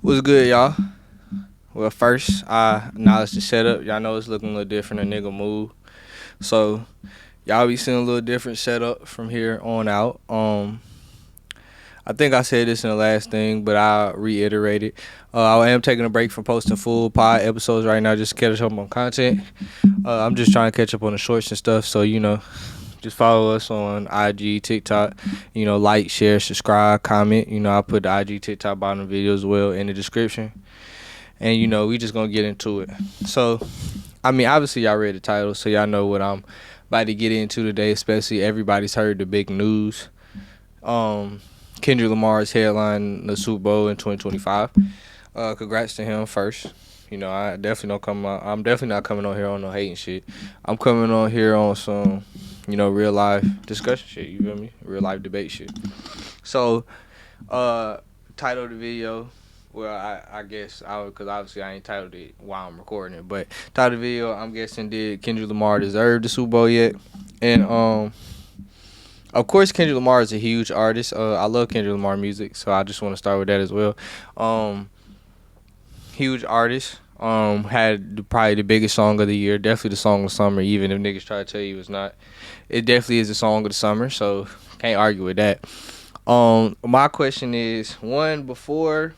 What's good, y'all? Well, first, I acknowledge the setup. Y'all know it's looking a little different. A nigga move. So, y'all be seeing a little different setup from here on out. I think I said this in the last thing, but I'll reiterate it. I am taking a break from posting full pod episodes right now just to catch up on content. I'm just trying to catch up on the shorts and stuff. So, just follow us on IG, TikTok. Like, share, subscribe, comment. I'll put the IG, TikTok bottom video as well in the description. And we just gonna get into it. So, obviously y'all read the title, so y'all know what I'm about to get into today. Especially everybody's heard the big news. Kendrick Lamar's headline the Super Bowl in 2025. Congrats to him first. I definitely don't come out. I'm definitely not coming on here on no hating shit. I'm coming on here on some, real life discussion shit. You feel me? Real life debate shit. So, title of the video. Well, I guess because obviously I ain't titled it while I'm recording it, but title of the video, I'm guessing, did Kendrick Lamar deserve the Super Bowl yet? And of course Kendrick Lamar is a huge artist. I love Kendrick Lamar music, so I just want to start with that as well. Huge artist. Had probably the biggest song of the year, definitely the song of the summer. Even if niggas try to tell you it's not, it definitely is the song of the summer. So can't argue with that. My question is, one, before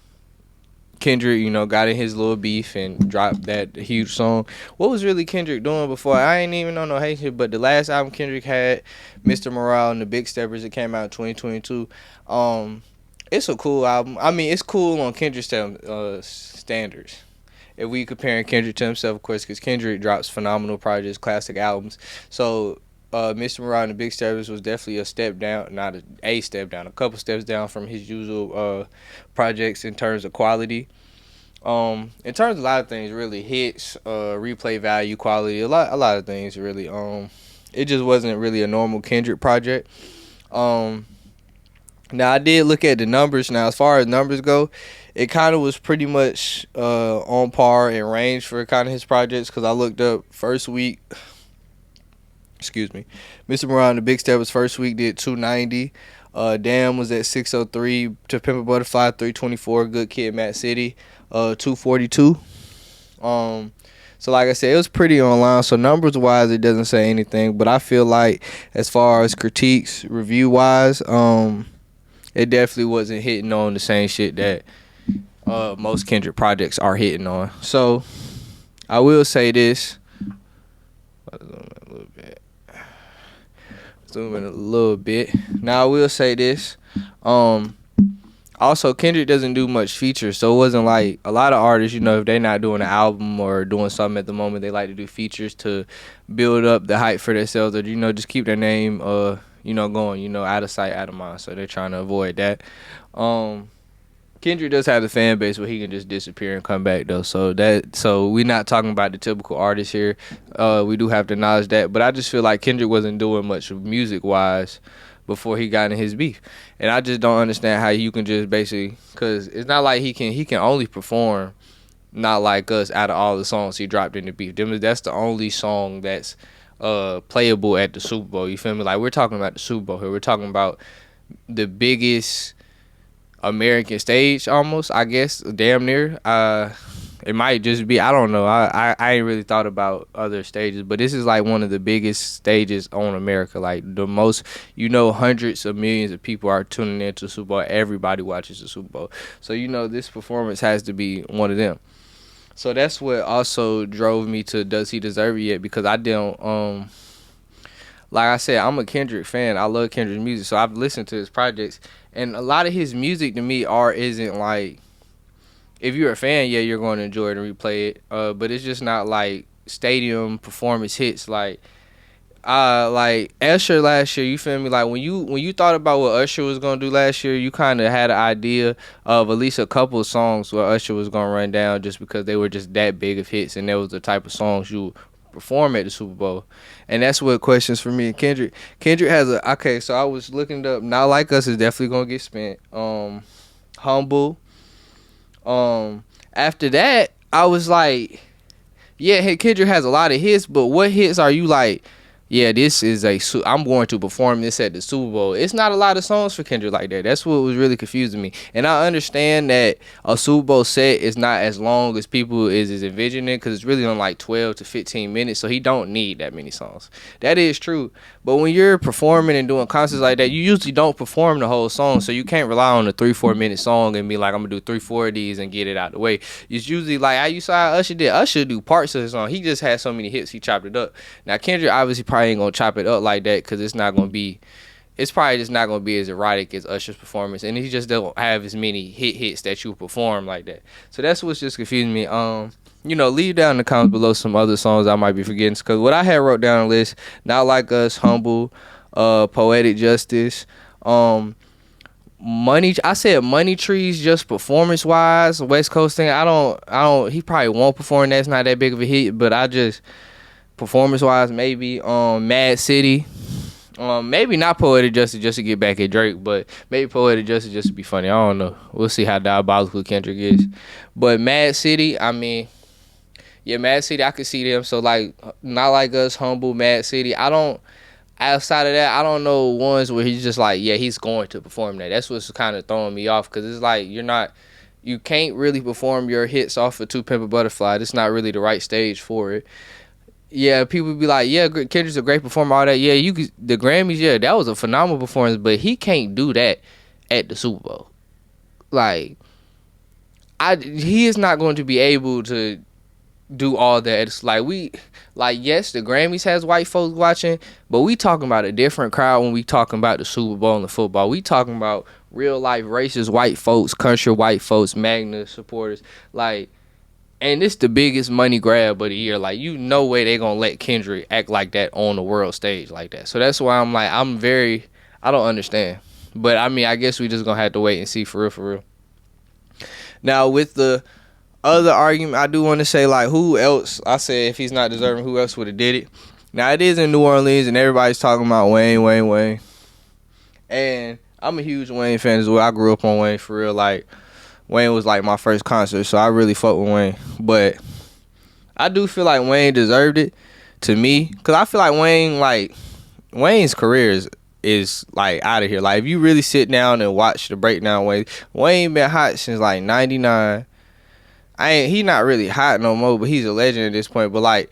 Kendrick, got in his little beef and dropped that huge song, what was really Kendrick doing before? I ain't even on no hate shit, but the last album Kendrick had, Mr. Morale and the Big Steppers, it came out in 2022. It's a cool album. It's cool on Kendrick's standards. If we comparing Kendrick to himself, of course, because Kendrick drops phenomenal projects, classic albums. So Mr. Morale and the Big Steppers was definitely a step down, not a step down, a couple steps down from his usual projects in terms of quality. In terms of a lot of things, really hits, replay value, quality, a lot of things really. It just wasn't really a normal Kendrick project. Now I did look at the numbers. Now as far as numbers go, it kind of was pretty much on par and range for kind of his projects, because I looked up first week. Excuse me, Mr. Morale and the Big Steppers first week did 290. Damn was at 603. To Pimp a Butterfly 324. Good Kid, Mad City 242. So like I said, it was pretty online. So numbers wise, it doesn't say anything. But I feel like as far as critiques, review wise, it definitely wasn't hitting on the same shit that most Kendrick projects are hitting on. So I will say this. Zoom in a little bit. Now I will say this. Also, Kendrick doesn't do much features, so it wasn't like a lot of artists, if they're not doing an album or doing something at the moment, they like to do features to build up the hype for themselves, or just keep their name going, out of sight, out of mind. So they're trying to avoid that. Kendrick does have the fan base where he can just disappear and come back though. So we're not talking about the typical artist here. We do have to acknowledge that, but I just feel like Kendrick wasn't doing much music wise before he got in his beef, and I just don't understand how you can just basically, because it's not like he can only perform Not Like Us out of all the songs he dropped in the beef. That's the only song that's playable at the Super Bowl. You feel me? Like, we're talking about the Super Bowl here. We're talking about the biggest American stage, almost, I guess, damn near. It might just be, I don't know. I ain't really thought about other stages, but this is like one of the biggest stages on America. Like the most, hundreds of millions of people are tuning into the Super Bowl. Everybody watches the Super Bowl. So, this performance has to be one of them. So that's what also drove me to does he deserve it yet? Because I don't, like I said, I'm a Kendrick fan. I love Kendrick's music. So I've listened to his projects. And a lot of his music to me isn't like, if you're a fan, yeah, you're going to enjoy it and replay it. But it's just not like stadium performance hits like Usher last year. You feel me? Like when you thought about what Usher was gonna do last year, you kind of had an idea of at least a couple of songs where Usher was gonna run down, just because they were just that big of hits, and that was the type of songs you perform at the Super Bowl. And that's what questions for me and Kendrick. Kendrick has so I was looking it up. Not Like Us is definitely gonna get spent. Humble. After that, I was like, yeah, Kendrick has a lot of hits, but what hits are you like yeah, this is I'm going to perform this at the Super Bowl. It's not a lot of songs for Kendrick like that. That's what was really confusing me. And I understand that a Super Bowl set is not as long as people is envisioning, because it's really on like 12 to 15 minutes, so he don't need that many songs. That is true. But when you're performing and doing concerts like that, you usually don't perform the whole song, so you can't rely on a 3-4 minute song and be like, I'm gonna do 3-4 of these and get it out the way. It's usually like how you saw Usher did. Usher do parts of the song. He just had so many hits, he chopped it up. Now Kendrick obviously probably ain't gonna chop it up like that, because it's probably just not gonna be as erotic as Usher's performance, and he just don't have as many hits that you perform like that. So that's what's just confusing me. Leave down in the comments below some other songs I might be forgetting, because what I had wrote down on the list: Not Like Us, Humble, Poetic Justice, Money. I said Money Trees just performance wise, West Coast thing. I don't. He probably won't perform. That's not that big of a hit, but I just performance wise maybe Mad City. Maybe not Poetic Justice just to get back at Drake, but maybe Poetic Justice just to be funny. I don't know. We'll see how diabolical Kendrick is. But Mad City, I mean, yeah, Mad City, I could see them. So like, Not Like Us, Humble, Mad City. Outside of that, I don't know ones where he's just like, yeah, he's going to perform that. That's what's kind of throwing me off, because it's like you can't really perform your hits off of To Pimp a Butterfly. It's not really the right stage for it. Yeah, people be like, yeah, Kendrick's a great performer, all that. Yeah, the Grammys, yeah, that was a phenomenal performance, but he can't do that at the Super Bowl. Like, he is not going to be able to do all that. It's like yes, the Grammys has white folks watching, but we talking about a different crowd when we talking about the Super Bowl and the football. We talking about real life racist white folks, country white folks, Magna supporters, like. And it's the biggest money grab of the year. Like, no way they gonna let Kendrick act like that on the world stage like that. So that's why I'm like, I don't understand. But I mean, I guess we just gonna have to wait and see for real. Now with the other argument, I do want to say, like, who else? I said if he's not deserving, who else would have did it? Now it is in New Orleans, and everybody's talking about Wayne. And I'm a huge Wayne fan as well. I grew up on Wayne for real. Like, Wayne was like my first concert, so I really fuck with Wayne. But I do feel like Wayne deserved it, to me, because I feel like Wayne's career is like out of here. Like, if you really sit down and watch the breakdown, Wayne been hot since like '99. He not really hot no more, but he's a legend at this point. But like,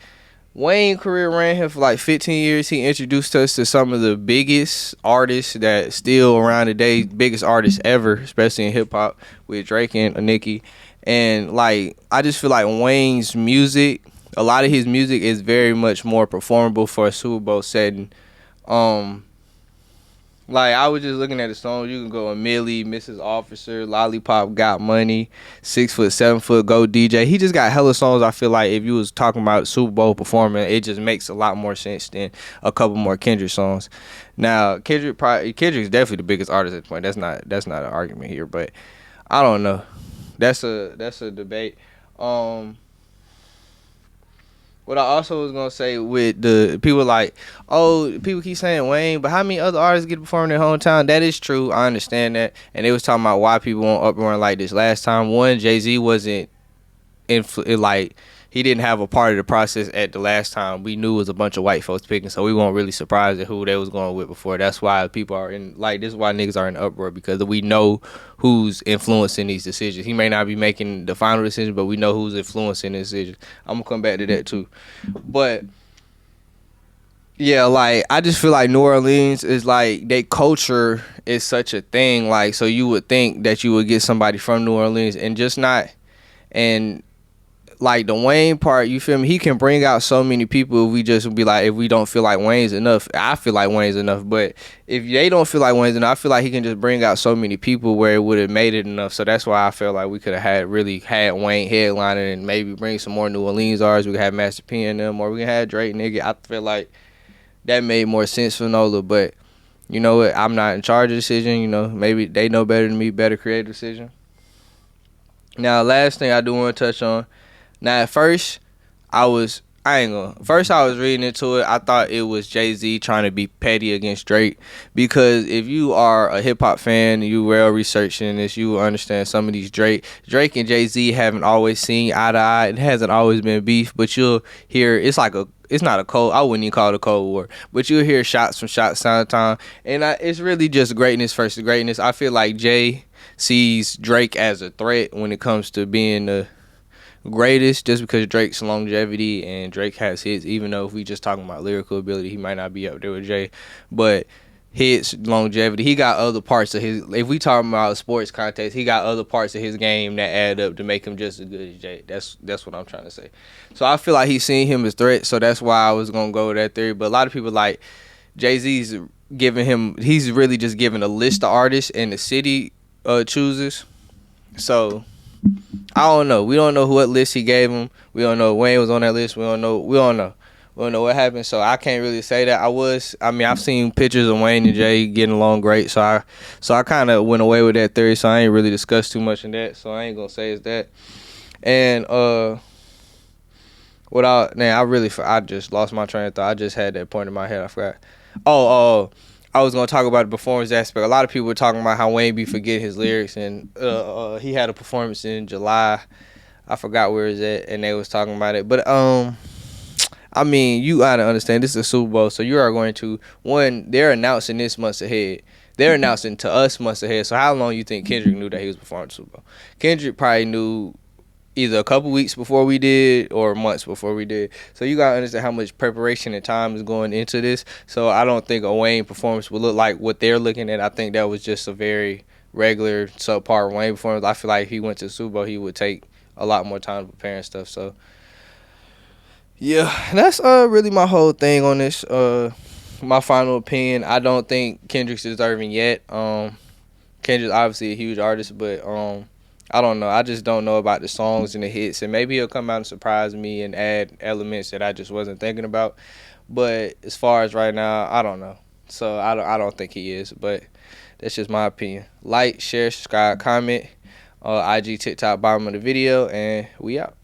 Wayne career ran here for like 15 years. He introduced us to some of the biggest artists that still around today, biggest artists ever, especially in hip hop, with Drake and Nicki. And like, I just feel like Wayne's music, a lot of his music is very much more performable for a Super Bowl setting. Like, I was just looking at the songs. You can go a Millie, Mrs. Officer, Lollipop, Got Money, 6 Foot, 7 Foot, Go DJ. He just got hella songs. I feel like if you was talking about Super Bowl performing, it just makes a lot more sense than a couple more Kendrick songs. Now, Kendrick's definitely the biggest artist at the point. That's not an argument here, but I don't know. That's a debate. What I also was gonna say with the people, like, oh, people keep saying Wayne, but how many other artists get to perform in their hometown? That is true. I understand that. And they was talking about why people won't uproar like this last time. One, Jay-Z wasn't he didn't have a part of the process at the last time. We knew it was a bunch of white folks picking, so we weren't really surprised at who they was going with before. That's why people are this is why niggas are in uproar, because we know who's influencing these decisions. He may not be making the final decision, but we know who's influencing the decision. I'm gonna come back to that too. But yeah, like, I just feel like New Orleans is like, their culture is such a thing. Like, so you would think that you would get somebody from New Orleans and just not. And like, the Wayne part, you feel me? He can bring out so many people. If we just be like, if we don't feel like Wayne's enough, I feel like Wayne's enough. But if they don't feel like Wayne's enough, I feel like he can just bring out so many people where it would have made it enough. So that's why I feel like we could have had Wayne headlining, and maybe bring some more New Orleans artists. We could have Master P in them, or we can have Drake, nigga. I feel like that made more sense for Nola. But you know what? I'm not in charge of the decision. You know, maybe they know better than me, better create a decision. Now, last thing I do want to touch on. Now, at first, I was reading into it. I thought it was Jay-Z trying to be petty against Drake, because if you are a hip-hop fan, you well researching this, you will understand some of these Drake and Jay-Z haven't always seen eye to eye. It hasn't always been beef, but you'll hear it's it's not a cold. I wouldn't even call it a cold war, but you'll hear shots from shots time, and it's really just greatness versus greatness. I feel like Jay sees Drake as a threat when it comes to being the greatest, just because Drake's longevity and Drake has hits. Even though if we just talking about lyrical ability, he might not be up there with Jay, but hits, longevity, he got other parts of his. If we talking about a sports context, he got other parts of his game that add up to make him just as good as Jay. That's what I'm trying to say. So I feel like he's seeing him as threat. So that's why I was gonna go with that theory. But a lot of people like Jay-Z's giving him. He's really just giving a list of artists and the city chooses. So I don't know. We don't know what list he gave him. We don't know Wayne was on that list. We don't know. We don't know what happened. So I can't really say that. I've seen pictures of Wayne and Jay getting along great. So I kind of went away with that theory. So I ain't really discussed too much in that. So I ain't gonna say it's that. And I just lost my train of thought. I just had that point in my head. I forgot. I was gonna talk about the performance aspect. A lot of people were talking about how Wayne be forgetting his lyrics, and he had a performance in July. I forgot where it's at, and they was talking about it. But I mean, you gotta understand, this is a Super Bowl, so you are going to they're announcing this months ahead. They're announcing to us months ahead. So how long you think Kendrick knew that he was performing the Super Bowl? Kendrick probably knew either a couple weeks before we did or months before we did. So you gotta understand how much preparation and time is going into this. So I don't think a Wayne performance would look like what they're looking at. I think that was just a very regular subpar Wayne performance. I feel like if he went to the Super Bowl, he would take a lot more time to prepare and stuff. So yeah, that's really my whole thing on this. My final opinion, I don't think Kendrick's deserving yet. Kendrick's obviously a huge artist, but I don't know. I just don't know about the songs and the hits, and maybe he'll come out and surprise me and add elements that I just wasn't thinking about. But as far as right now, I don't know. So I don't think he is, but that's just my opinion. Like, share, subscribe, comment, IG, TikTok, bottom of the video, and we out.